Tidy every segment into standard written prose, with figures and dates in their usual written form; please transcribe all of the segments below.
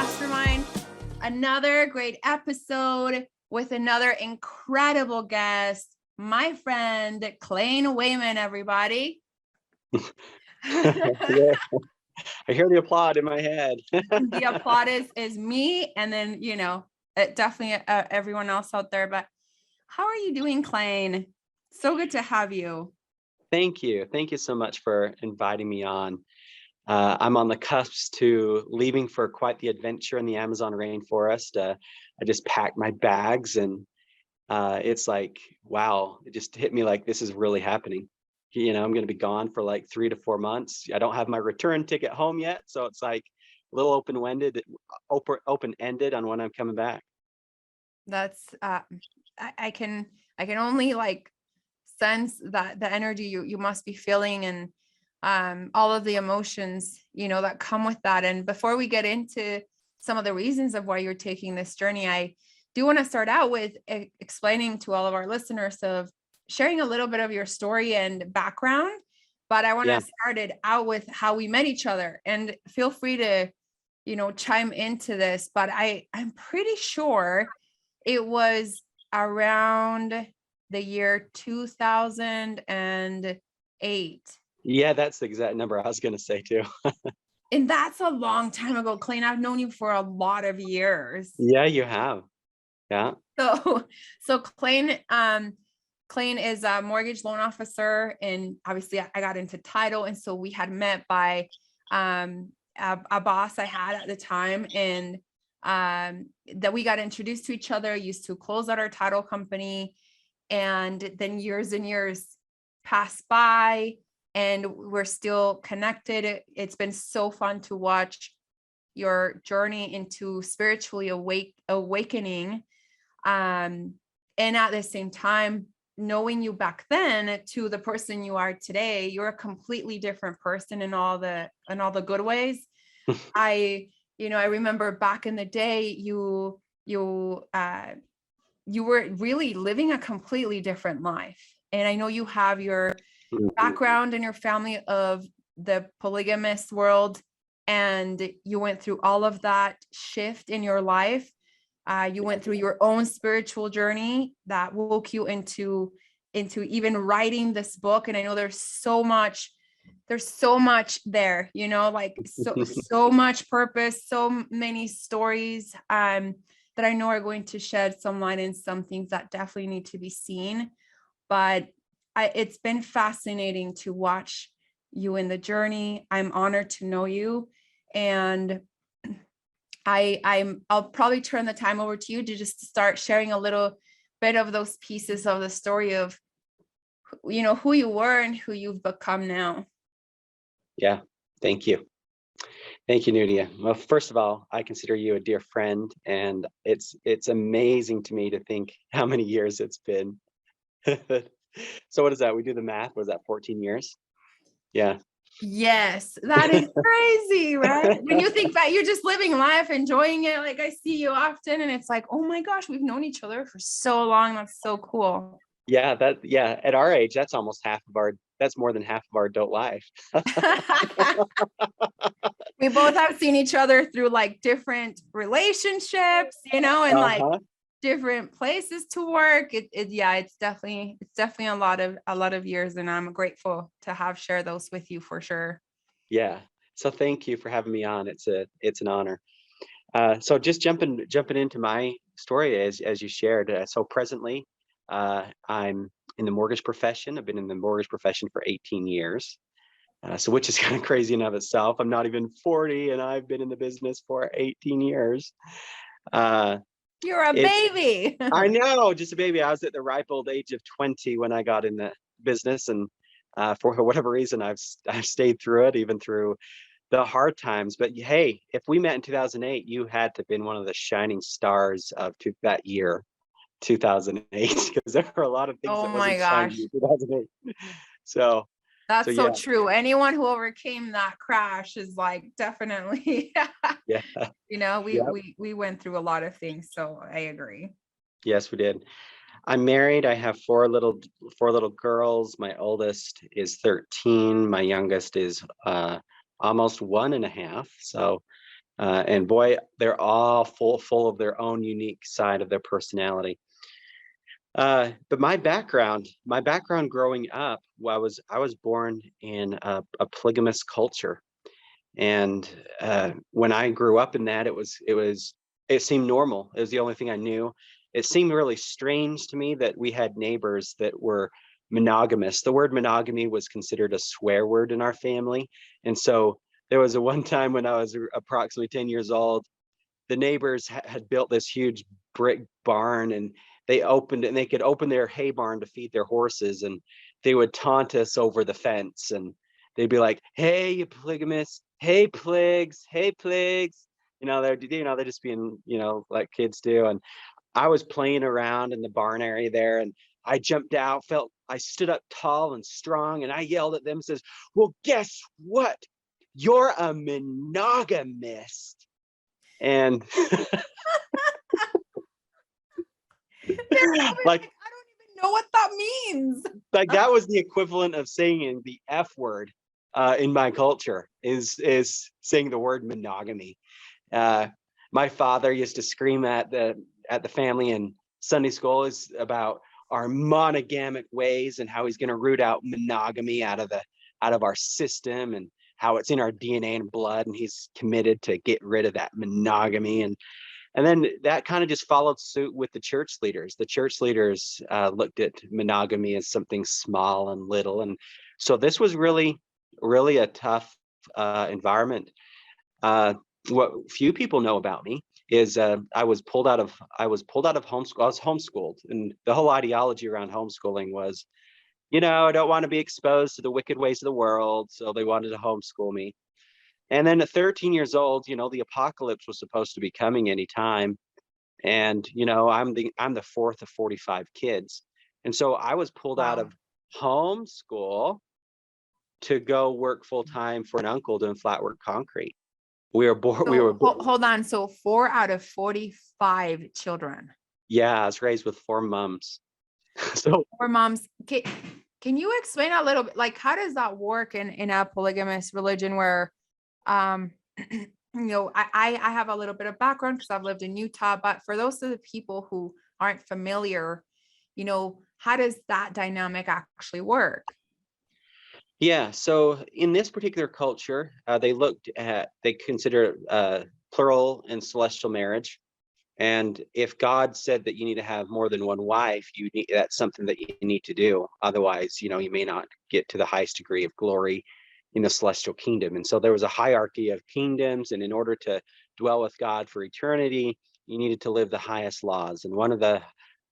Mastermind. Another great episode with another incredible guest, my friend Clayne Wayman, everybody. Yeah. I hear the applaud in my head. The applaud is me, and then, definitely everyone else out there. But how are you doing, Clayne? So good to have you. Thank you. Thank you so much for inviting me on. I'm on the cusp to leaving for quite the adventure in the Amazon rainforest. I just packed my bags and it's like, wow, it just hit me like this is really happening. I'm going to be gone for like 3 to 4 months. I don't have my return ticket home yet. So it's like a little open-ended on when I'm coming back. That's I can only like sense that the energy you must be feeling, and all of the emotions that come with that. And before we get into some of the reasons of why you're taking this journey, I do want to start out with explaining to all of our listeners of sharing a little bit of your story and background. But I want to start it out with how we met each other, and feel free to chime into this. But I'm pretty sure it was around the year 2008. Yeah, that's the exact number I was going to say too. And that's a long time ago, Clayne. I've known you for a lot of years. Yeah, you have. Yeah. So Clayne is a mortgage loan officer, and obviously I got into title. And so we had met by a boss I had at the time, and that we got introduced to each other, used to close out our title company. And then years and years passed by, and we're still connected. It's been so fun to watch your journey into spiritually awakening. And at the same time, knowing you back then to the person you are today, you're a completely different person in all the good ways. I remember back in the day, you were really living a completely different life. And I know you have your background in your family of the polygamous world, and you went through all of that shift in your life. You went through your own spiritual journey that woke you into even writing this book. And I know there's so much there, like so much purpose, so many stories that I know are going to shed some light in some things that definitely need to be seen. But it's been fascinating to watch you in the journey. I'm honored to know you, and I'll probably turn the time over to you to just start sharing a little bit of those pieces of the story of who you were and who you've become now. Yeah, thank you. Thank you, Nudia. Well, first of all, I consider you a dear friend, and it's amazing to me to think how many years it's been. So what is that? We do the math. Was that 14 years? Yeah. Yes, that is crazy, right? When you think that you're just living life, enjoying it. Like, I see you often, and it's like, oh my gosh, we've known each other for so long. That's so cool. Yeah, at our age, that's more than half of our adult life. We both have seen each other through like different relationships, and like different places to work. It's definitely a lot of years, and I'm grateful to have shared those with you for sure. Yeah. So thank you for having me on. It's an honor. So just jumping into my story as you shared. So presently, I'm in the mortgage profession. I've been in the mortgage profession for 18 years. So which is kind of crazy in of itself. I'm not even 40, and I've been in the business for 18 years. You're a baby. I know, just a baby. I was at the ripe old age of 20 when I got in the business, and for whatever reason, I've stayed through it, even through the hard times. But hey, if we met in 2008, you had to have been one of the shining stars of that year, 2008, because there were a lot of things that wasn't shining in 2008. So that's so true. Anyone who overcame that crash is like definitely, we went through a lot of things. So I agree. Yes, we did. I'm married. I have four little girls. My oldest is 13. My youngest is almost 1.5. So And boy, they're all full of their own unique side of their personality. But my background growing up, well, I was born in a polygamous culture. And when I grew up in that, it seemed normal. It was the only thing I knew. It seemed really strange to me that we had neighbors that were monogamous. The word monogamy was considered a swear word in our family. And so there was a one time when I was approximately 10 years old, the neighbors had built this huge brick barn, and they could open their hay barn to feed their horses, and they would taunt us over the fence, and they'd be like, "Hey, you polygamists, hey pligs, hey pligs." They're just being, like kids do. And I was playing around in the barn area there, and I jumped out, I stood up tall and strong, and I yelled at them, says, "Well, guess what? You're a monogamist." And They're probably like like, I don't even know what that means. that was the equivalent of saying the F word in my culture, is saying the word monogamy. My father used to scream at the family in Sunday school is about our monogamic ways, and how he's going to root out monogamy out of our system, and how it's in our DNA and blood, and he's committed to get rid of that monogamy. And then that kind of just followed suit with the church leaders. The church leaders looked at monogamy as something small and little. And so this was really, really a tough environment. What few people know about me is I was pulled out of homeschool. I was homeschooled, and the whole ideology around homeschooling was, I don't want to be exposed to the wicked ways of the world, so they wanted to homeschool me. And then at 13 years old, the apocalypse was supposed to be coming anytime. And, I'm the fourth of 45 kids. And so I was pulled out Wow. of homeschool to go work full time for an uncle doing flat work concrete. We were born. Hold on. So 4 out of 45 children. Yeah, I was raised with 4 moms. So 4 moms. Can you explain a little bit, like, how does that work in a polygamous religion where, I have a little bit of background because I've lived in Utah, but for those of the people who aren't familiar, how does that dynamic actually work? yeah, so in this particular culture, they consider plural and celestial marriage. And if God said that you need to have more than one wife, that's something that you need to do. Otherwise, you may not get to the highest degree of glory in the celestial kingdom. And so there was a hierarchy of kingdoms, and in order to dwell with God for eternity, you needed to live the highest laws. And one of the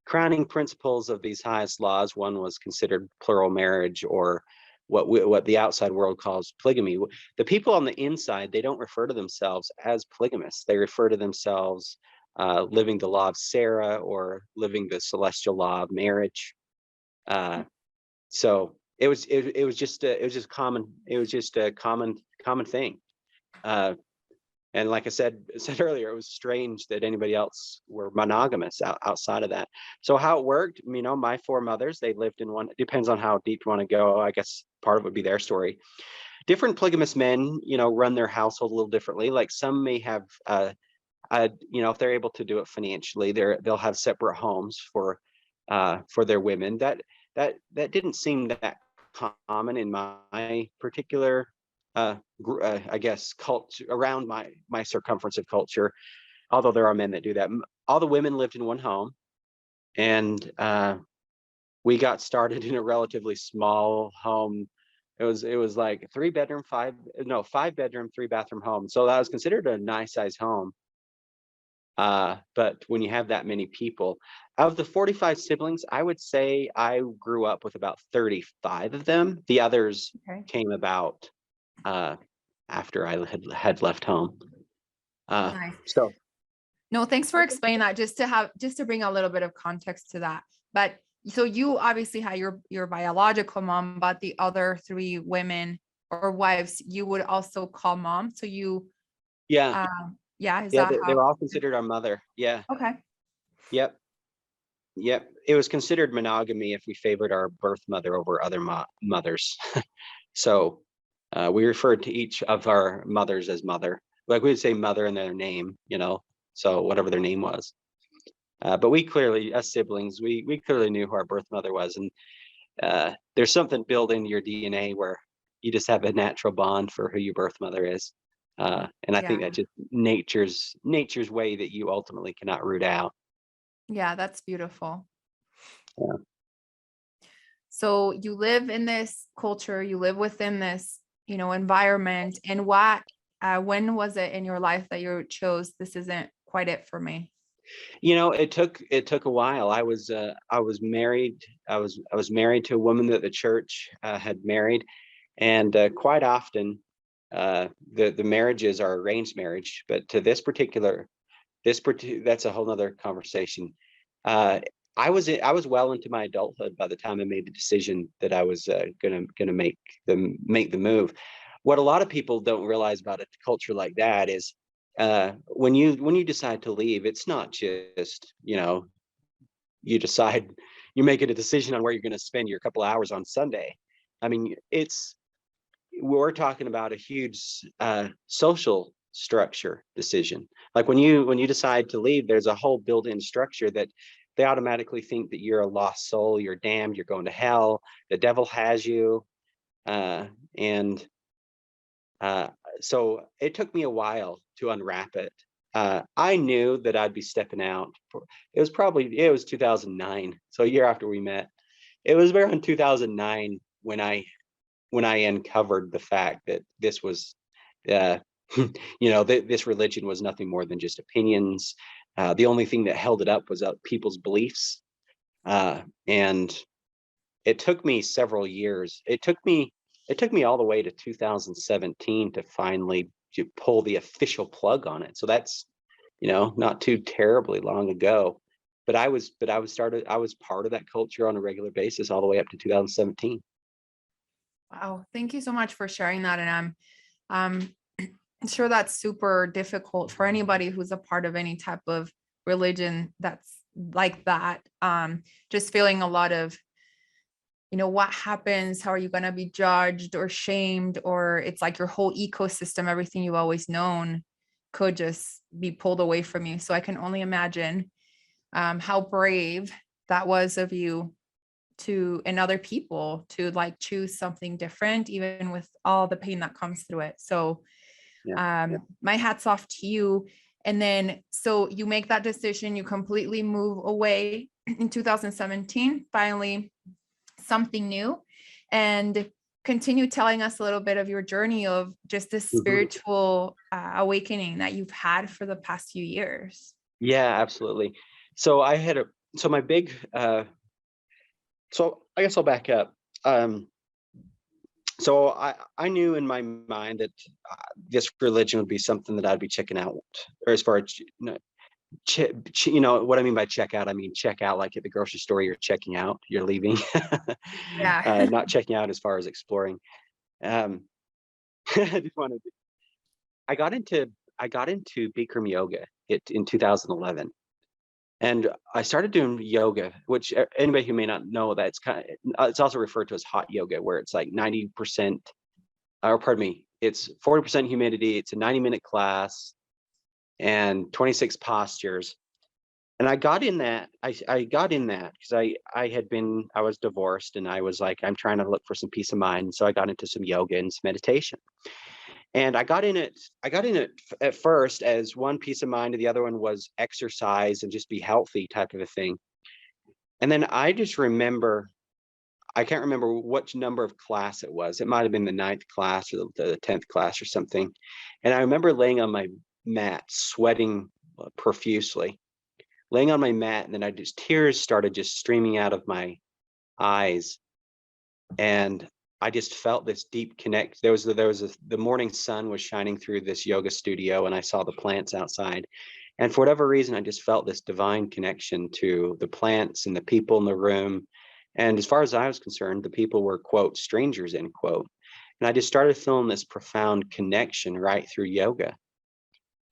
crowning principles of these highest laws, one was considered plural marriage, or what the outside world calls polygamy. The people on the inside, they don't refer to themselves as polygamists. They refer to themselves living the law of Sarah, or living the celestial law of marriage. So it was just a common thing. And like I said earlier, it was strange that anybody else were monogamous outside of that. So how it worked, my 4 mothers, they lived in one. It depends on how deep you want to go. I guess part of it would be their story. Different polygamous men, run their household a little differently. Like some may have if they're able to do it financially, they'll have separate homes for their women. That didn't seem that common in my particular I guess culture, around my circumference of culture, although there are men that do that. All the women lived in one home, and we got started in a relatively small home. It was like 5 bedroom, 3 bathroom home. So that was considered a nice size home. But when you have that many people, out of the 45 siblings, I would say I grew up with about 35 of them. The others came about after I had left home. Nice. So No, thanks for explaining that, just to bring a little bit of context to that. But so you obviously had your biological mom, but the other 3 women or wives you would also call mom. So you, yeah, is that they how? were all considered our mother. Yeah. Okay. Yep. It was considered monogamy if we favored our birth mother over other mothers. So we referred to each of our mothers as mother. like we would say mother and their name, so whatever their name was. But we clearly, as siblings, we clearly knew who our birth mother was, and there's something built into your DNA where you just have a natural bond for who your birth mother is. And I think Yeah. that just nature's way that you ultimately cannot root out. Yeah, that's beautiful. Yeah. So you live in this culture, you live within this, environment. And when was it in your life that you chose, this isn't quite it for me? It took a while. I was married. I was married to a woman that the church had married, and quite often the marriages are arranged marriage. But to that's a whole nother conversation. Uh, I was well into my adulthood by the time I made the decision that I was gonna make the move. What a lot of people don't realize about a culture like that is when you decide to leave, it's not just you decide you're making a decision on where you're going to spend your couple hours on Sunday. I mean, we're talking about a huge social structure decision. Like when you decide to leave, there's a whole built-in structure that they automatically think that you're a lost soul, you're damned, you're going to hell, the devil has you, and uh, so it took me a while to unwrap it. I knew that I'd be stepping out. It was 2009, so a year after we met. It was around 2009 when I uncovered the fact that this was, uh, this religion was nothing more than just opinions. The only thing that held it up was people's beliefs, and it took me several years. It took me all the way to 2017 to finally pull the official plug on it. So that's, not too terribly long ago. But I was part of that culture on a regular basis all the way up to 2017. Wow. Thank you so much for sharing that. And I'm sure that's super difficult for anybody who's a part of any type of religion that's like that. Just feeling a lot of, what happens, how are you going to be judged or shamed, or it's like your whole ecosystem, everything you've always known could just be pulled away from you. So I can only imagine how brave that was of you and other people to like choose something different, even with all the pain that comes through it. So Yeah. my hat's off to you. And then, so you make that decision, you completely move away in 2017, finally something new, and continue telling us a little bit of your journey of just this Mhm. spiritual awakening that you've had for the past few years. Yeah, absolutely. So I had a so my big so I guess I'll back up. Um, so I knew in my mind that this religion would be something that I'd be checking out, or as far as what I mean by check out. I mean check out like at the grocery store. You're checking out. You're leaving, Yeah. not checking out as far as exploring. Um, I just wanted. I got into I got into Bikram yoga in 2011. And I started doing yoga, which anybody who may not know, that it's also referred to as hot yoga, where it's like 90%, or pardon me, it's 40% humidity. It's a 90-minute class and 26 postures. And I got in that. I got in that because I was divorced, and I was like, I'm trying to look for some peace of mind. So I got into some yoga and some meditation. And I got in it at first as one peace of mind, and the other one was exercise and just be healthy type of a thing. And then I can't remember which number of class it was. It might have been the ninth class or the 10th class or something. And I remember laying on my mat, sweating profusely, laying on my mat, and then tears started just streaming out of my eyes. And I just felt this deep connect. The morning sun was shining through this yoga studio, and I saw the plants outside. And for whatever reason, I just felt this divine connection to the plants and the people in the room. And as far as I was concerned, the people were, quote, strangers, end quote. And I just started feeling this profound connection right through yoga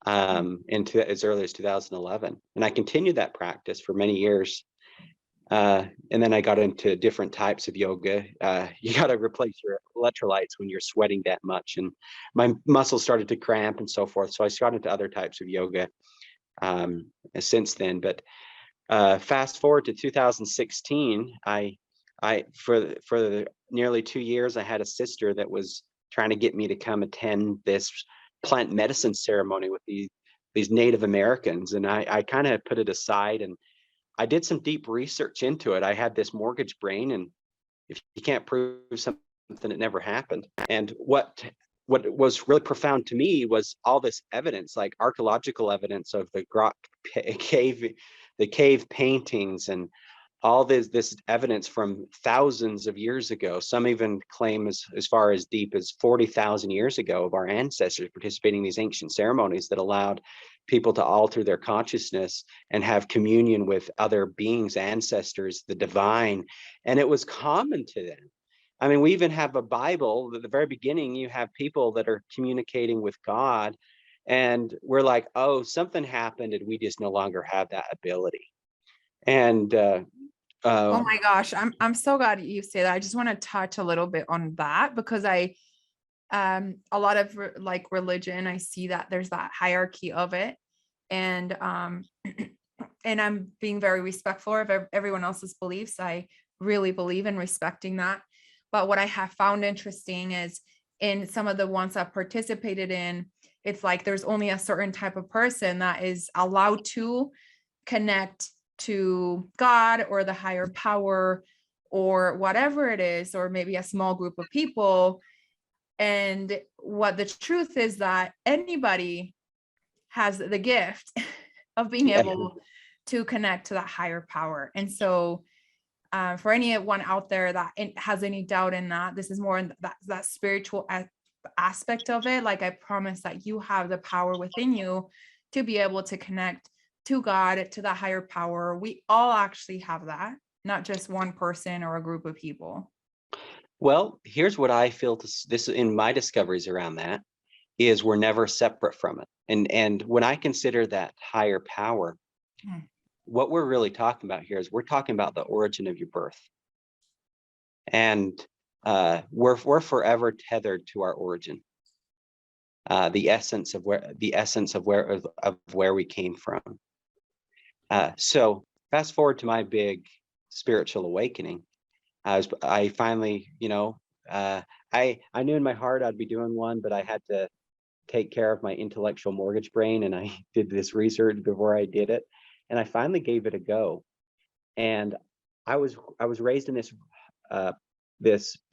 into as early as 2011. And I continued that practice for many years. And then I got into different types of yoga. You got to replace your electrolytes when you're sweating that much. And my muscles started to cramp and so forth. So I got into other types of yoga since then. But fast forward to 2016, for nearly 2 years, I had a sister that was trying to get me to come attend this plant medicine ceremony with these Native Americans. And I kind of put it aside, and I did some deep research into it. I had this mortgage brain, and if you can't prove something, it never happened. And what was really profound to me was all this evidence, like archaeological evidence of the cave paintings, and all this evidence from thousands of years ago. Some even claim as far as deep as 40,000 years ago of our ancestors participating in these ancient ceremonies that allowed people to alter their consciousness and have communion with other beings, ancestors, the divine. And it was common to them. I mean, we even have a Bible. At the very beginning, you have people that are communicating with God, and we're like, oh, something happened and we just no longer have that ability. And Oh my gosh, I'm so glad you say that. I just want to touch a little bit on that, because a lot of like religion, I see that there's that hierarchy of it, and and I'm being very respectful of everyone else's beliefs. I really believe in respecting that. But what I have found interesting is in some of the ones I've participated in, it's like there's only a certain type of person that is allowed to connect to God or the higher power or whatever it is, or maybe a small group of people. And what the truth is that anybody has the gift of being able to connect to that higher power. And so for anyone out there that has any doubt in that, this is more in that spiritual aspect of it. Like, I promise that you have the power within you to be able to connect to God, to the higher power. We all actually have that, not just one person or a group of people. Well, here's what I feel this in my discoveries around that is we're never separate from it. And when I consider that higher power, what we're really talking about here is we're talking about the origin of your birth. And we're forever tethered to our origin. The essence of where we came from. So fast forward to my big spiritual awakening. I finally, I knew in my heart I'd be doing one, but I had to take care of my intellectual mortgage brain, and I did this research before I did it, and I finally gave it a go. And I was raised in this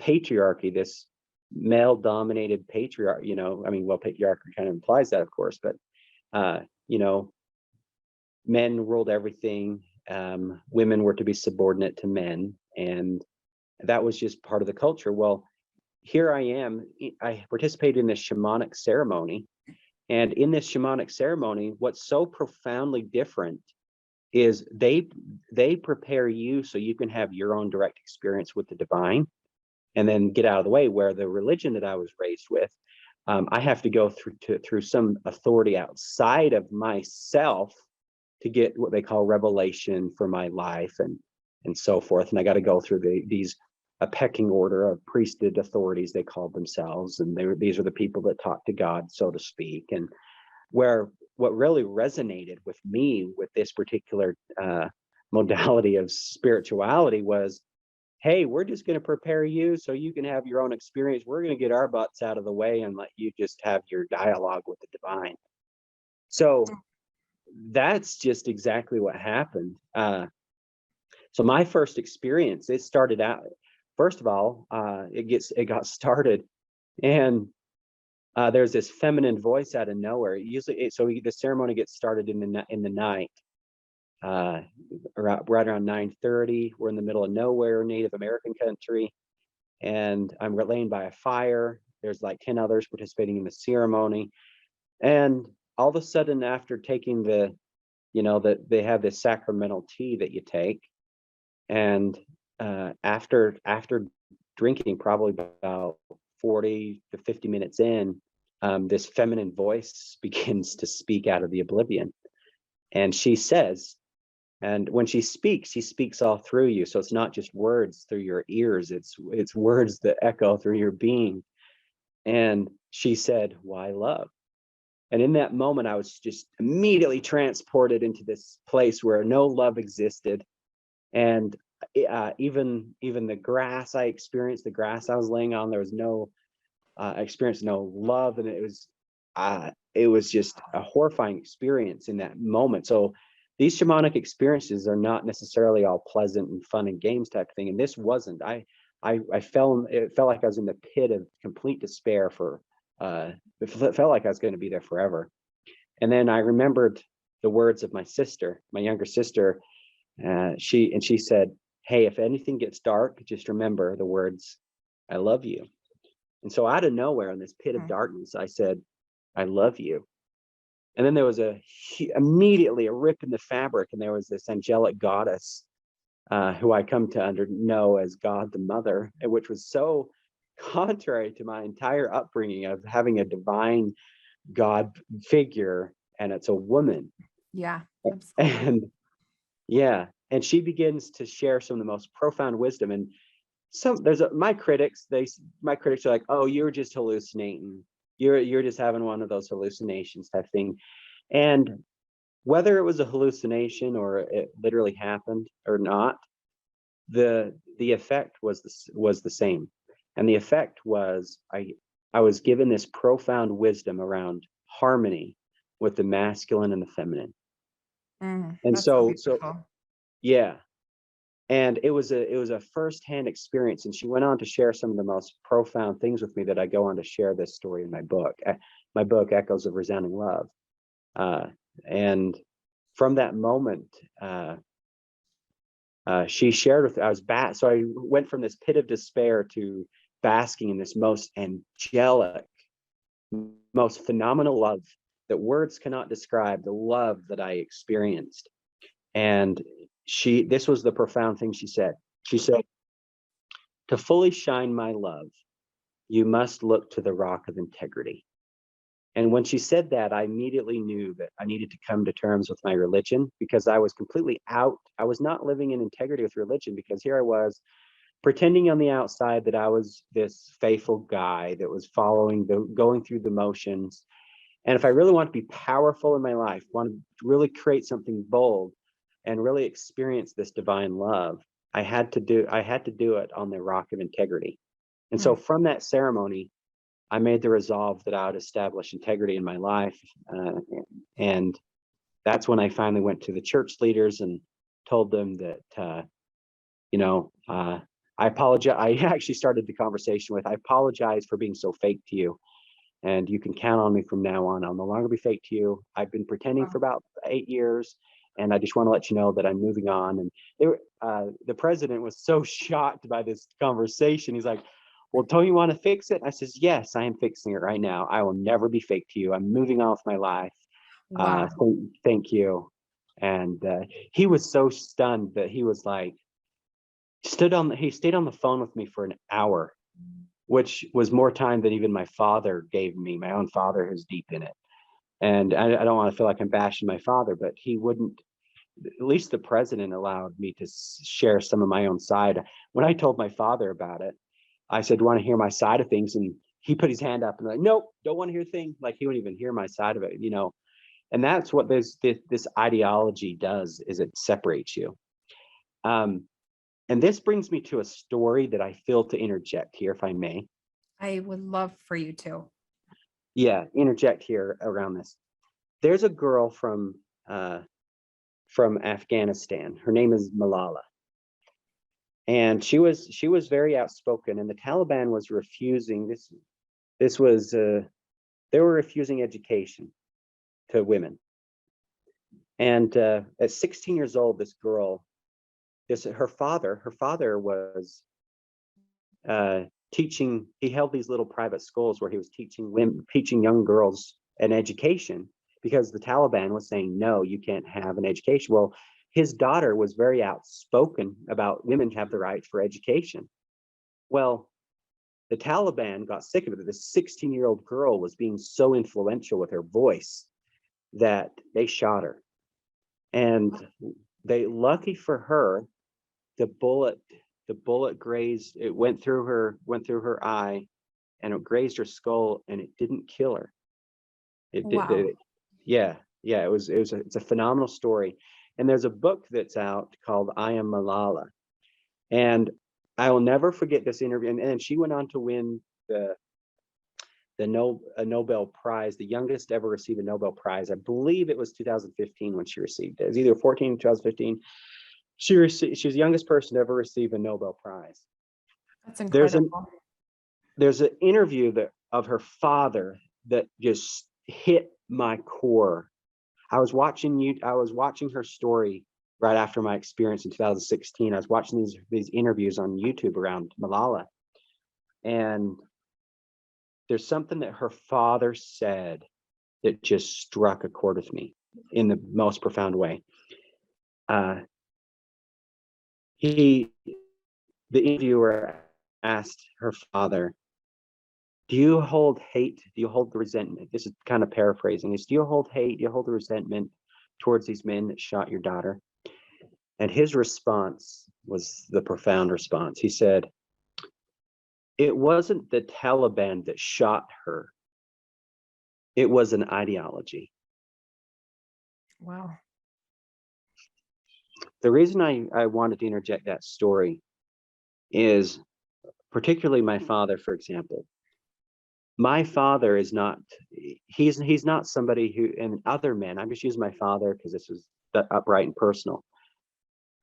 patriarchy, this male-dominated patriarchy. Patriarchy kind of implies that, of course, but men ruled everything. Women were to be subordinate to men, and that was just part of the culture. Well, here I am. I participated in this shamanic ceremony, and in this shamanic ceremony, what's so profoundly different is they prepare you so you can have your own direct experience with the divine, and then get out of the way. Where the religion that I was raised with, I have to go through some authority outside of myself to get what they call revelation for my life and so forth. And I got to go through a pecking order of priesthood authorities, they called themselves, and these are the people that talk to God, so to speak. And what really resonated with me with this particular modality of spirituality was, hey, we're just going to prepare you so you can have your own experience. We're going to get our butts out of the way and let you just have your dialogue with the divine. So that's just exactly what happened. So my first experience, it started out, first of all, it got started, and there's this feminine voice out of nowhere. The ceremony gets started in the night, right around 9:30. We're in the middle of nowhere, Native American country, and I'm laying by a fire. There's like 10 others participating in the ceremony, and all of a sudden, after taking they have this sacramental tea that you take, and after drinking probably about 40 to 50 minutes in, this feminine voice begins to speak out of the oblivion, and she says, And when she speaks all through you. So it's not just words through your ears, it's words that echo through your being. And she said, why love? And in that moment, I was just immediately transported into this place where no love existed. And even the grass I experienced, the grass I was laying on, there was no, I experienced no love. And it was just a horrifying experience in that moment. So these shamanic experiences are not necessarily all pleasant and fun and games type thing. And this wasn't. It felt like I was in the pit of complete despair for, it felt like I was going to be there forever. And then I remembered the words of my sister, my younger sister. She said, hey, if anything gets dark, just remember the words, I love you. And so out of nowhere in this pit of darkness, I said, I love you. And then there was immediately a rip in the fabric, and there was this angelic goddess who I come to know as God the Mother, which was so contrary to my entire upbringing of having a divine God figure, and it's a woman. Yeah, absolutely. And yeah, and she begins to share some of the most profound wisdom. And my critics are like, oh, you're just hallucinating. You're just having one of those hallucinations type thing. And whether it was a hallucination or it literally happened or not, the effect was the same. And the effect was I was given this profound wisdom around harmony with the masculine and the feminine. And That's so yeah. And it was a firsthand experience. And she went on to share some of the most profound things with me that I go on to share this story in my book. My book, Echoes of Resounding Love. And from that moment, she shared with me, so I went from this pit of despair to basking in this most angelic, most phenomenal love that words cannot describe, the love that I experienced. And this was the profound thing she said. She said, to fully shine my love, you must look to the rock of integrity. And when she said that, I immediately knew that I needed to come to terms with my religion, because I was completely out. I was not living in integrity with religion, because here I was pretending on the outside that I was this faithful guy that was going through the motions. And if I really want to be powerful in my life, want to really create something bold and really experience this divine love, I had to do it on the rock of integrity. And so from that ceremony, I made the resolve that I would establish integrity in my life. And that's when I finally went to the church leaders and told them that, I apologize. I actually started the conversation with, I apologize for being so fake to you. And you can count on me from now on. I'll no longer be fake to you. I've been pretending for about 8 years. And I just want to let you know that I'm moving on. And the president was so shocked by this conversation. He's like, well, don't you want to fix it? I says, yes, I am fixing it right now. I will never be fake to you. I'm moving on with my life. Wow. Thank you. And he was so stunned that he was like, he stayed on the phone with me for an hour, which was more time than even my father gave me, my own father, who's deep in it. And I don't want to feel like I'm bashing my father, but he wouldn't, at least the president allowed me to share some of my own side. When I told my father about it, I said, want to hear my side of things? And he put his hand up and like, nope, don't want to hear a thing. Like he wouldn't even hear my side of it, And that's what this ideology does, is it separates you. And this brings me to a story that I feel to interject here, if I may. I would love for you to. Yeah, interject here around this. There's a girl from Afghanistan. Her name is Malala. And she was very outspoken, and the Taliban was refusing they were refusing education to women. And at 16 years old, this girl, her father was teaching. He held these little private schools where he was teaching young girls an education, because the Taliban was saying, no, you can't have an education. Well, his daughter was very outspoken about women have the right for education. Well, the Taliban got sick of it. This 16-year-old girl was being so influential with her voice that they shot her. And lucky for her, the bullet grazed, it went through her eye, and it grazed her skull, and it didn't kill her. Wow. Yeah, it's a phenomenal story. And there's a book that's out called I Am Malala. And I will never forget this interview. And she went on to win a Nobel Prize, the youngest ever receive a Nobel Prize. I believe it was 2015 when she received it. It was either 14 or 2015. She was the youngest person to ever receive a Nobel Prize. That's incredible. There's an interview of her father that just hit my core. I was watching her story right after my experience in 2016. I was watching these interviews on YouTube around Malala, and there's something that her father said that just struck a chord with me in the most profound way. The interviewer asked her father, do you hold hate? Do you hold the resentment? This is kind of paraphrasing. Do you hold hate? Do you hold the resentment towards these men that shot your daughter? And his response was the profound response. He said, it wasn't the Taliban that shot her. It was an ideology. Wow. The reason I wanted to interject that story is particularly my father, for example. My father is not, he's not somebody who, and other men, I'm just using my father because this is upright and personal.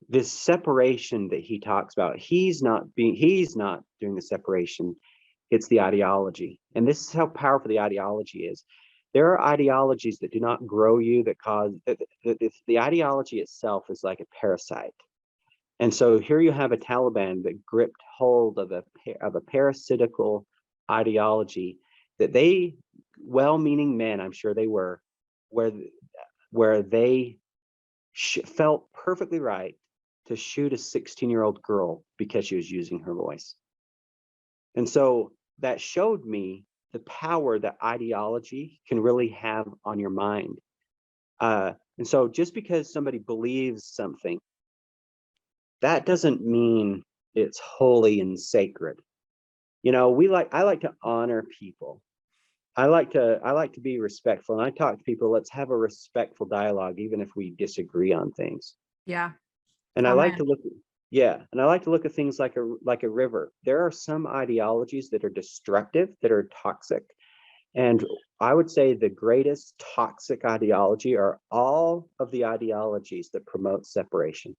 This separation that he talks about, he's not doing the separation. It's the ideology. And this is how powerful the ideology is. There are ideologies that do not grow you, that cause, the ideology itself is like a parasite. And so here you have a Taliban that gripped hold of a parasitical ideology that they, well-meaning men, I'm sure they were, where they felt perfectly right to shoot a 16-year-old girl because she was using her voice. And so that showed me the power that ideology can really have on your mind. And so just because somebody believes something, that doesn't mean it's holy and sacred. You know, I like to honor people. I like to be respectful. And I talk to people, let's have a respectful dialogue, even if we disagree on things. Yeah. And I Amen. like to look at things like a river. There are some ideologies that are destructive, that are toxic. And I would say the greatest toxic ideology are all of the ideologies that promote separation.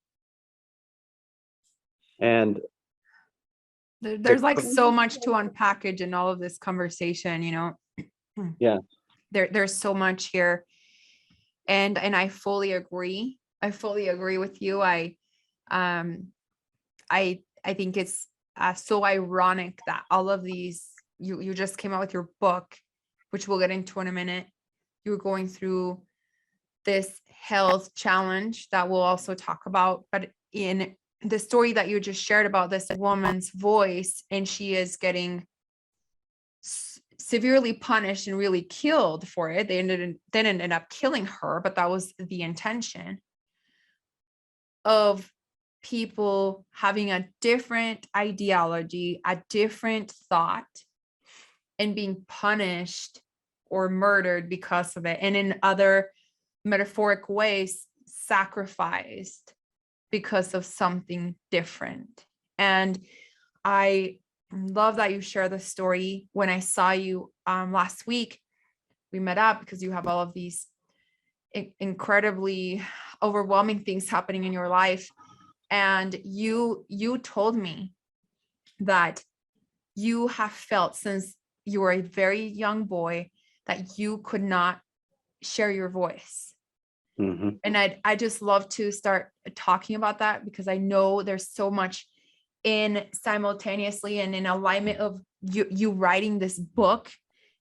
And there's like so much to unpackage in all of this conversation, you know. Yeah. There's so much here. And I fully agree. I fully agree with you. I think it's so ironic that all of these, you just came out with your book, which we'll get into in a minute. You were going through this health challenge that we'll also talk about, but in the story that you just shared about this woman's voice, and she is getting severely punished and really killed for it. They ended up killing her, but that was the intention of people having a different ideology, a different thought, and being punished or murdered because of it. And in other metaphoric ways, sacrificed because of something different. And I love that you share the story. When I saw you last week, we met up because you have all of these incredibly overwhelming things happening in your life. And you told me that you have felt since you were a very young boy that you could not share your voice. Mm-hmm. And I just love to start talking about that, because I know there's so much in simultaneously and in alignment of you writing this book.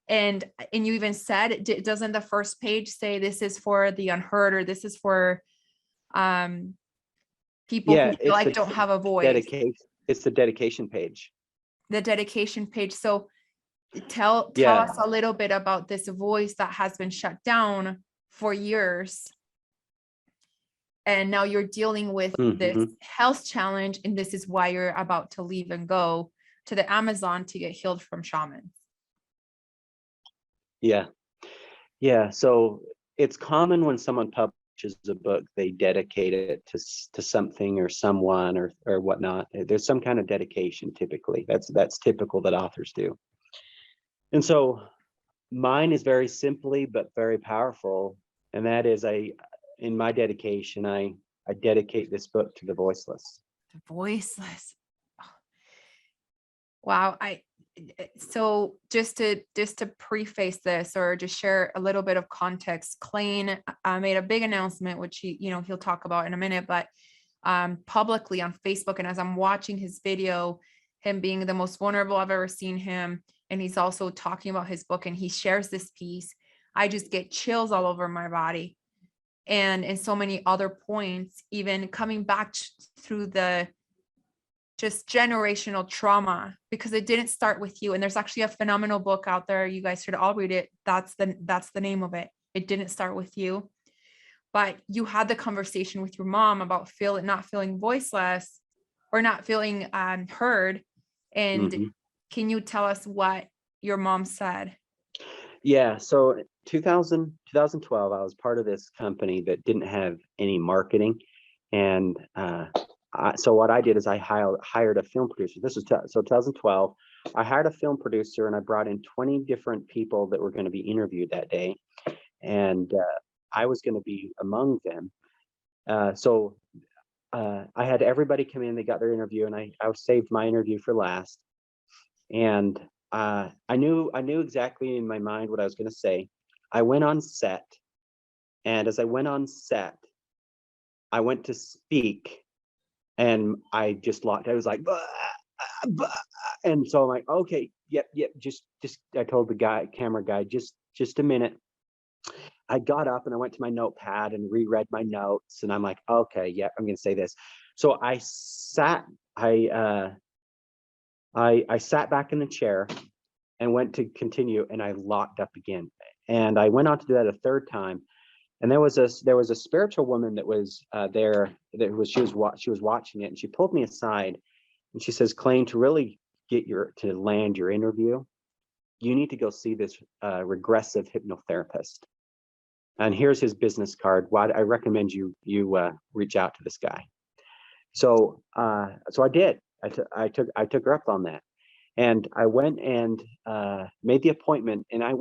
And you even said, doesn't the first page say this is for the unheard, or this is for people who feel like don't have a voice? It's the dedication page. The dedication page. So tell us a little bit about this voice that has been shut down for years, and now you're dealing with this Mhm. health challenge, and this is why you're about to leave and go to the Amazon to get healed from shamans. Yeah. Yeah. So it's common when someone publishes a book, they dedicate it to something or someone or whatnot. There's some kind of dedication typically. That's typical that authors do. And so mine is very simply but very powerful. And that is in my dedication, I dedicate this book to the voiceless. The voiceless. Wow. So just to preface this, or just share a little bit of context, Clayne made a big announcement, which he'll talk about in a minute, but publicly on Facebook. And as I'm watching his video, him being the most vulnerable I've ever seen him, and he's also talking about his book, and he shares this piece, I just get chills all over my body. And in so many other points, even coming back through the just generational trauma, because it didn't start with you. And there's actually a phenomenal book out there. You guys should all read it. That's the name of it. It didn't start with you, but you had the conversation with your mom about not feeling voiceless or not feeling heard. And Mhm. can you tell us what your mom said? Yeah. So 2012, I was part of this company that didn't have any marketing. And so what I did is I hired a film producer. This was so 2012. I hired a film producer and I brought in 20 different people that were going to be interviewed that day. And I was going to be among them. So I had everybody come in, they got their interview, and I saved my interview for last. And I knew exactly in my mind what I was going to say. I went on set, and as I went on set, I went to speak, and I just locked. I was like, bah, bah. And so I'm like, okay, yep, just. I told the camera guy, just a minute. I got up and I went to my notepad and reread my notes, and I'm like, okay, yeah, I'm going to say this. So I sat back in the chair and went to continue, and I locked up again. And I went on to do that a third time. And there was a spiritual woman that was there. She was watching it, and she pulled me aside, and she says, "Clayne, to really to land your interview, you need to go see this regressive hypnotherapist. And here's his business card. Why I recommend you reach out to this guy." So I did. I took her up on that. And I went and made the appointment, and I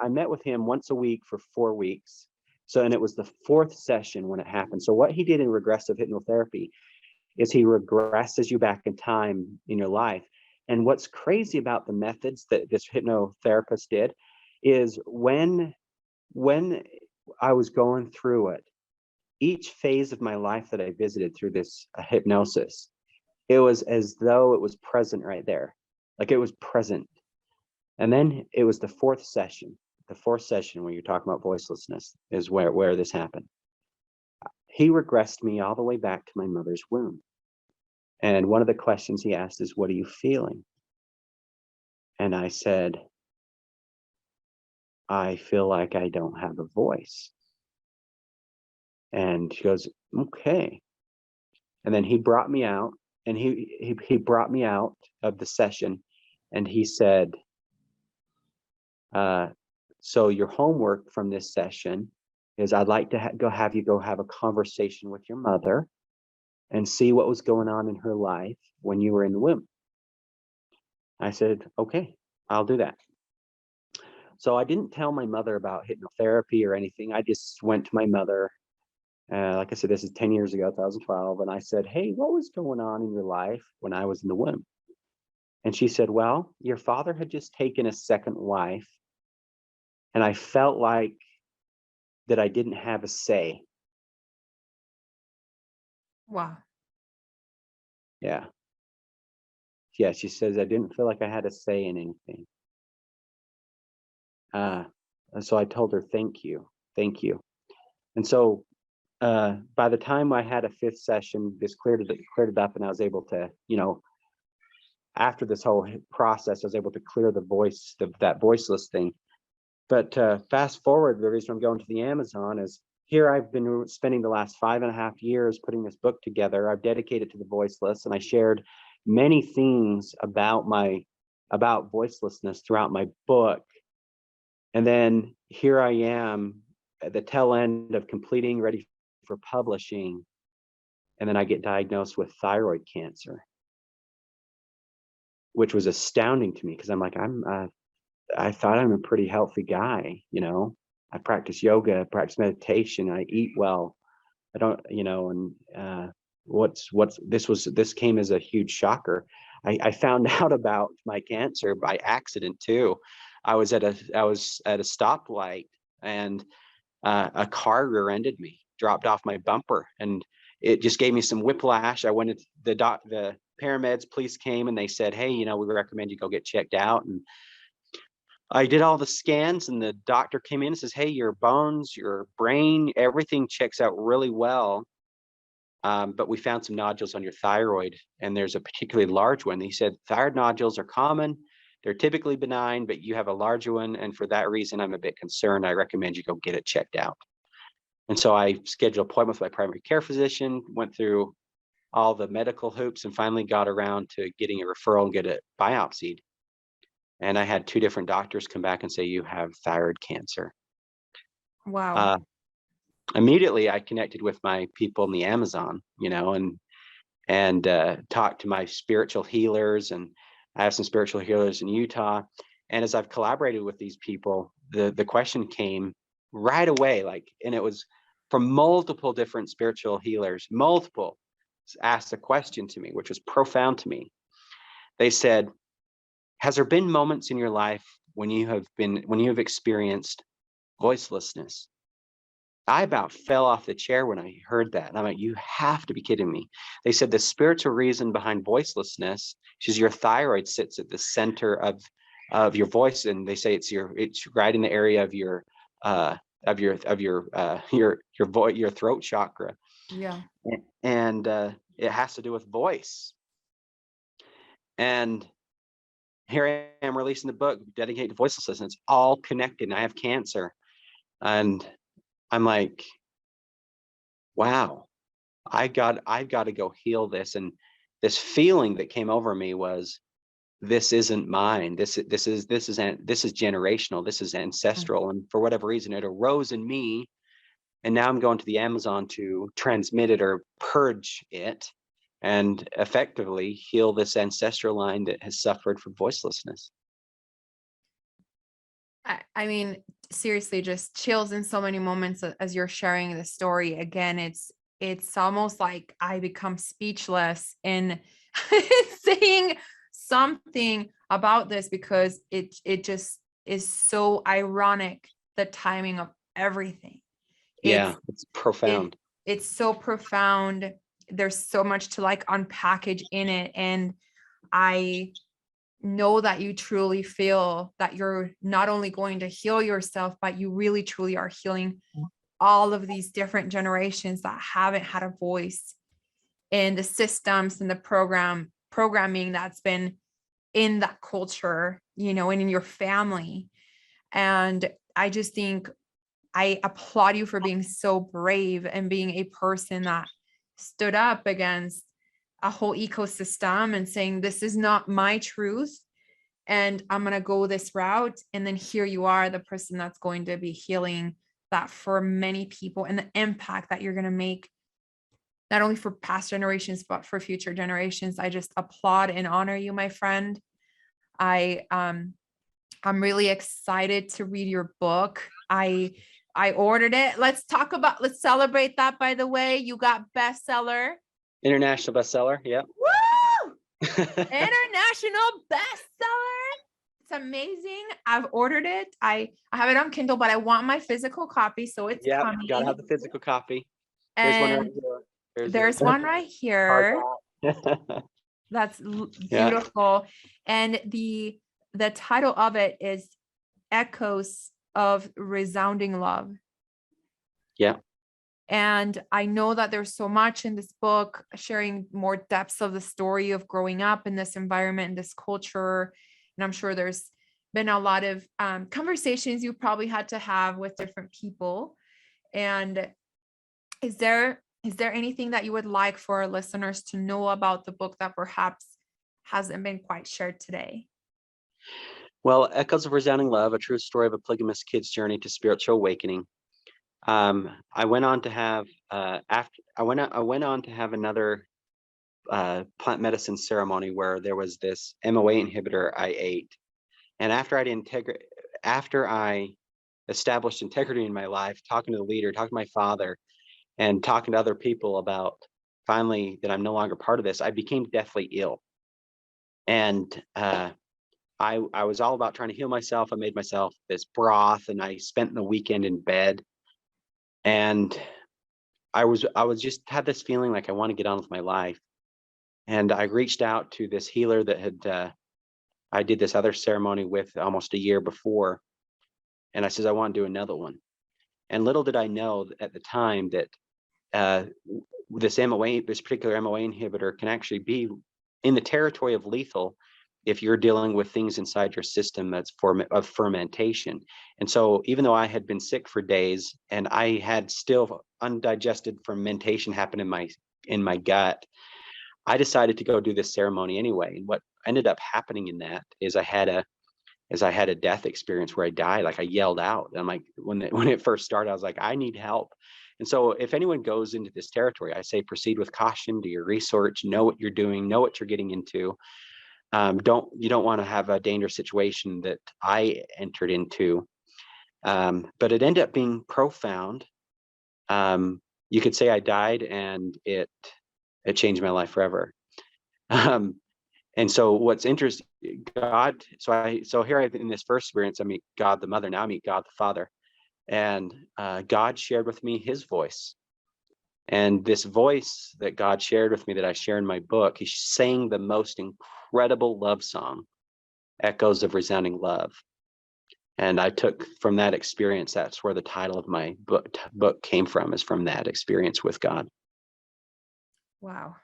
met with him once a week for 4 weeks. So, and it was the fourth session when it happened. So what he did in regressive hypnotherapy is he regresses you back in time in your life. And what's crazy about the methods that this hypnotherapist did is when I was going through it, each phase of my life that I visited through this hypnosis, it was as though it was present right there. Like it was present. And then it was the fourth session. The fourth session when you're talking about voicelessness is where this happened. He regressed me all the way back to my mother's womb. And one of the questions he asked is, "What are you feeling?" And I said, "I feel like I don't have a voice." And she goes, "Okay." And then he brought me out, and he brought me out of the session, and he said, "So your homework from this session is I'd like to have you go have a conversation with your mother and see what was going on in her life when you were in the womb." I said, "Okay, I'll do that." So I didn't tell my mother about hypnotherapy or anything. I just went to my mother. Like I said, this is 10 years ago, 2012. And I said, "Hey, what was going on in your life when I was in the womb?" And she said, "Well, your father had just taken a second wife, and I felt like that I didn't have a say." Wow. Yeah. Yeah. She says, "I didn't feel like I had a say in anything." And so I told her, "Thank you. Thank you." And so by the time I had a fifth session, this cleared it up, and I was able to, after this whole process, I was able to clear that voiceless thing. But fast forward, the reason I'm going to the Amazon is here I've been spending the last 5.5 years putting this book together. I've dedicated to the voiceless, and I shared many things about voicelessness throughout my book. And then here I am at the tail end of completing, ready for publishing. And then I get diagnosed with thyroid cancer, which was astounding to me because I'm like, I thought I'm a pretty healthy guy, you know. I practice yoga, I practice meditation, I eat well. I don't, you know, and this came as a huge shocker. I found out about my cancer by accident too. I was at a stoplight, and a car rear-ended me, dropped off my bumper, and it just gave me some whiplash. I went to the paramedics, police came, and they said, hey, you know, we recommend you go get checked out. And I did all the scans, and the doctor came in and says, hey, your bones, your brain, everything checks out really well. But we found some nodules on your thyroid, and there's a particularly large one. He said, thyroid nodules are common. They're typically benign, but you have a larger one. And for that reason, I'm a bit concerned. I recommend you go get it checked out. And so I scheduled an appointment with my primary care physician, went through all the medical hoops, and finally got around to getting a referral and get it biopsied. And I had 2 different doctors come back and say, you have thyroid cancer. Wow. Immediately I connected with my people in the Amazon, you know, and talked to my spiritual healers, and I have some spiritual healers in Utah. And as I've collaborated with these people, the question came right away, like, and it was from multiple different spiritual healers, multiple asked a question to me, which was profound to me. They said, has there been moments in your life when you have experienced voicelessness? I about fell off the chair when I heard that. And I'm like, you have to be kidding me. They said the spiritual reason behind voicelessness is your thyroid sits at the center of your voice. And they say it's right in the area of your throat chakra. Yeah. And it has to do with voice. And here I am releasing the book dedicated to voicelessness, and it's all connected. And I have cancer. And I'm like, wow, I've got to go heal this. And this feeling that came over me was, this isn't mine. This is generational. This is ancestral. And for whatever reason, it arose in me. And now I'm going to the Amazon to transmit it or purge it and effectively heal this ancestral line that has suffered from voicelessness. I mean, seriously, just chills in so many moments as you're sharing the story. Again, it's almost like I become speechless in saying something about this, because it just is so ironic, the timing of everything. It's profound. It's so profound. There's so much to like unpackage in it. And I know that you truly feel that you're not only going to heal yourself, but you really truly are healing all of these different generations that haven't had a voice in the systems and the programming that's been in that culture, you know, and in your family. And I just think I applaud you for being so brave and being a person that stood up against a whole ecosystem and saying, this is not my truth, and I'm going to go this route. And then here you are, the person that's going to be healing that for many people, and the impact that you're going to make, not only for past generations, but for future generations. I just applaud and honor you, my friend. I'm really excited to read your book. I ordered it. Let's celebrate that. By the way, you got bestseller. International bestseller. Yep. Woo! International bestseller. It's amazing. I've ordered it. I have it on Kindle, but I want my physical copy, so it's coming. Gotta have the physical copy. And there's one right here. That's beautiful. And the title of it is Echoes of Resounding Love. Yeah. And I know that there's so much in this book, sharing more depths of the story of growing up in this environment, in this culture. And I'm sure there's been a lot of conversations you probably had to have with different people. And is there anything that you would like for our listeners to know about the book that perhaps hasn't been quite shared today? Well, Echoes of Resounding Love, a true story of a polygamous kid's journey to spiritual awakening. I went on to have I went on to have another plant medicine ceremony where there was this MOA inhibitor I ate, and after I established integrity in my life, talking to the leader, talking to my father, and talking to other people about finally that I'm no longer part of this, I became deathly ill, and I was all about trying to heal myself. I made myself this broth, and I spent the weekend in bed, and I was just had this feeling like I want to get on with my life. And I reached out to this healer that had I did this other ceremony with almost a year before, and I says I want to do another one. And little did I know at the time that uh, this particular MOA inhibitor can actually be in the territory of lethal if you're dealing with things inside your system that's of fermentation. And so even though I had been sick for days and I had still undigested fermentation happen in my gut, I decided to go do this ceremony anyway. And what ended up happening in that is I had a death experience where I died. Like I yelled out. I'm like, when it first started, I was like, I need help. And so if anyone goes into this territory, I say proceed with caution, do your research, know what you're doing, know what you're getting into. You don't want to have a dangerous situation that I entered into. But it ended up being profound. You could say I died and it changed my life forever. And so what's interesting, so here in this first experience, I meet God the Mother, now I meet God the Father. And God shared with me his voice. And this voice that God shared with me that I share in my book, he sang the most incredible love song, Echoes of Resounding Love. And I took from that experience, that's where the title of my book came from, is from that experience with God. Wow.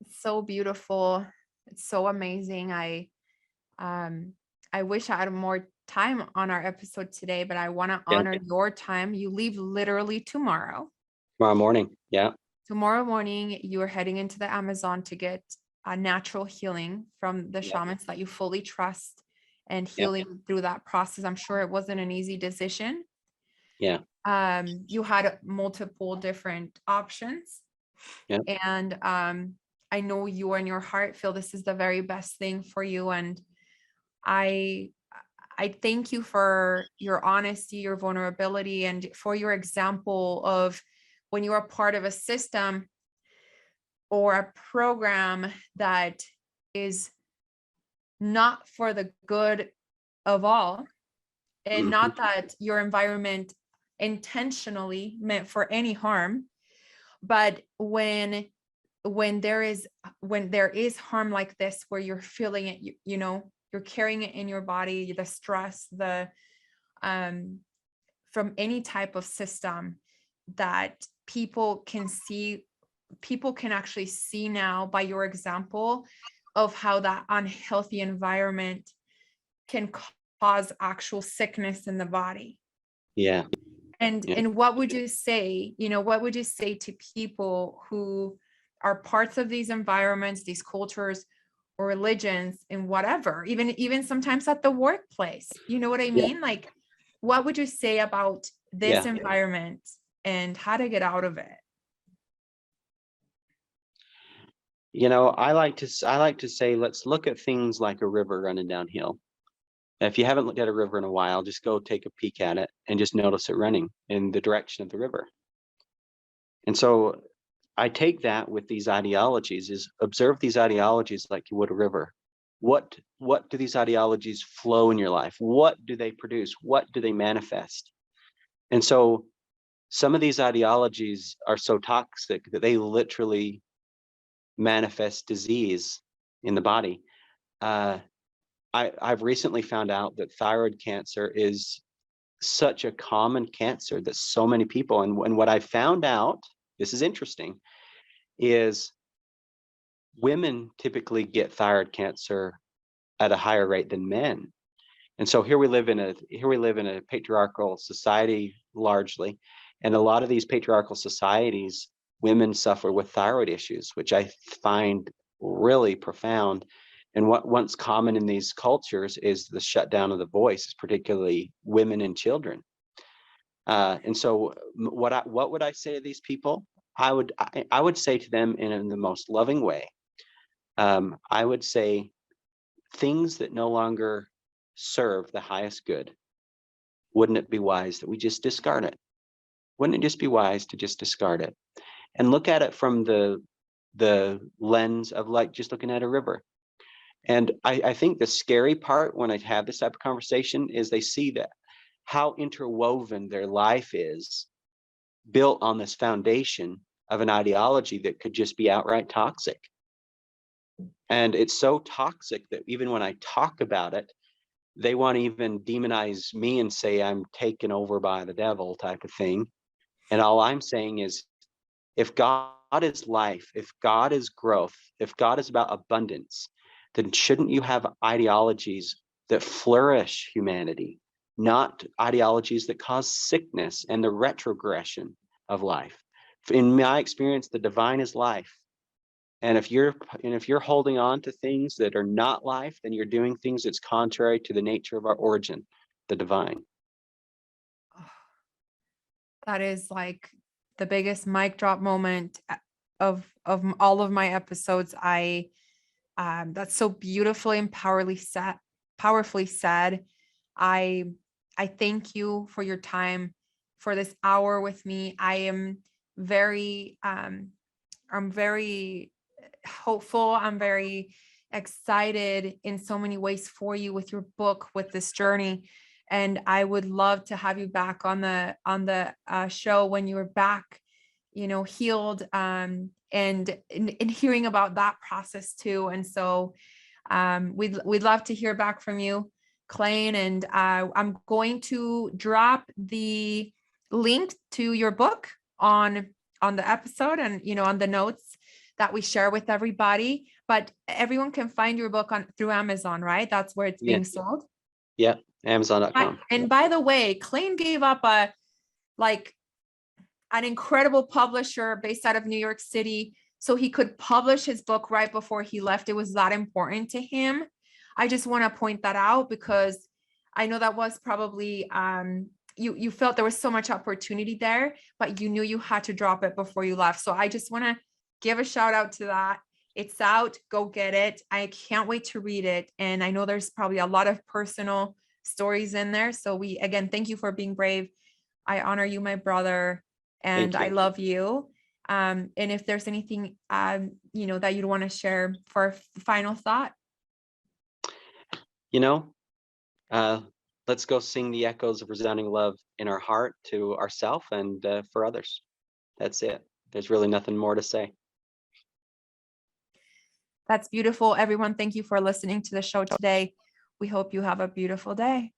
It's so beautiful. It's so amazing. I wish I had more time on our episode today, but I want to Yeah. honor your time. You leave literally tomorrow. Tomorrow morning. Yeah. Tomorrow morning, you are heading into the Amazon to get a natural healing from the shamans that you fully trust and healing through that process. I'm sure it wasn't an easy decision. Yeah. You had multiple different options. Yeah. And I know you in your heart feel this is the very best thing for you. And I thank you for your honesty, your vulnerability, and for your example of when you are part of a system or a program that is not for the good of all, and not that your environment intentionally meant for any harm, but when there is harm like this, where you're feeling it, you know, you're carrying it in your body, the stress, the from any type of system that people can actually see now by your example of how that unhealthy environment can cause actual sickness in the body. Yeah. And what would you say, what would you say to people who are parts of these environments, these cultures or religions, and whatever, even sometimes at the workplace, you know what I mean? Like, what would you say about this environment and how to get out of it? I like to say, let's look at things like a river running downhill. If you haven't looked at a river in a while, just go take a peek at it and just notice it running in the direction of the river. And so I take that with these ideologies, is observe these ideologies like you would a river. What do these ideologies flow in your life? What do they produce? What do they manifest? And so some of these ideologies are so toxic that they literally manifest disease in the body. I've recently found out that thyroid cancer is such a common cancer that so many people, and what I found out, this is interesting, is women typically get thyroid cancer at a higher rate than men. And so here we live in a patriarchal society largely, and a lot of these patriarchal societies, women suffer with thyroid issues, which I find really profound. And what's common in these cultures is the shutdown of the voice, particularly women and children. And so what would I say to these people? I would say to them in the most loving way. I would say things that no longer serve the highest good. Wouldn't it be wise that we just discard it? Wouldn't it just be wise to just discard it and look at it from the lens of like just looking at a river? And I think the scary part when I have this type of conversation is they see that how interwoven their life is built on this foundation of an ideology that could just be outright toxic. And it's so toxic that even when I talk about it, they want to even demonize me and say I'm taken over by the devil type of thing. And all I'm saying is, if God is life, if God is growth, if God is about abundance, then shouldn't you have ideologies that flourish humanity, not ideologies that cause sickness and the retrogression of life? In my experience, the divine is life. And if you're holding on to things that are not life, then you're doing things that's contrary to the nature of our origin, the divine. That is like the biggest mic drop moment of all of my episodes. That's so beautifully and powerfully said. I thank you for your time, for this hour with me. I am very I'm very hopeful. I'm very excited in so many ways for you with your book, with this journey. And I would love to have you back on the show when you're back, healed, and hearing about that process too. And so we'd love to hear back from you, Clayne. And I'm going to drop the link to your book on the episode and on the notes that we share with everybody. But everyone can find your book through Amazon, right? That's where it's being sold. Yeah, Amazon.com. And by the way, Clayne gave up an incredible publisher based out of New York City so he could publish his book right before he left. It was that important to him. I just want to point that out because I know that was probably you felt there was so much opportunity there, but you knew you had to drop it before you left. So I just want to give a shout out to that. It's out. Go get it. I can't wait to read it. And I know there's probably a lot of personal stories in there. So again, thank you for being brave. I honor you, my brother, and I love you. And if there's anything, that you'd want to share for a final thought. Let's go sing the echoes of resounding love in our heart to ourselves and for others. That's it. There's really nothing more to say. That's beautiful. Everyone, thank you for listening to the show today. We hope you have a beautiful day.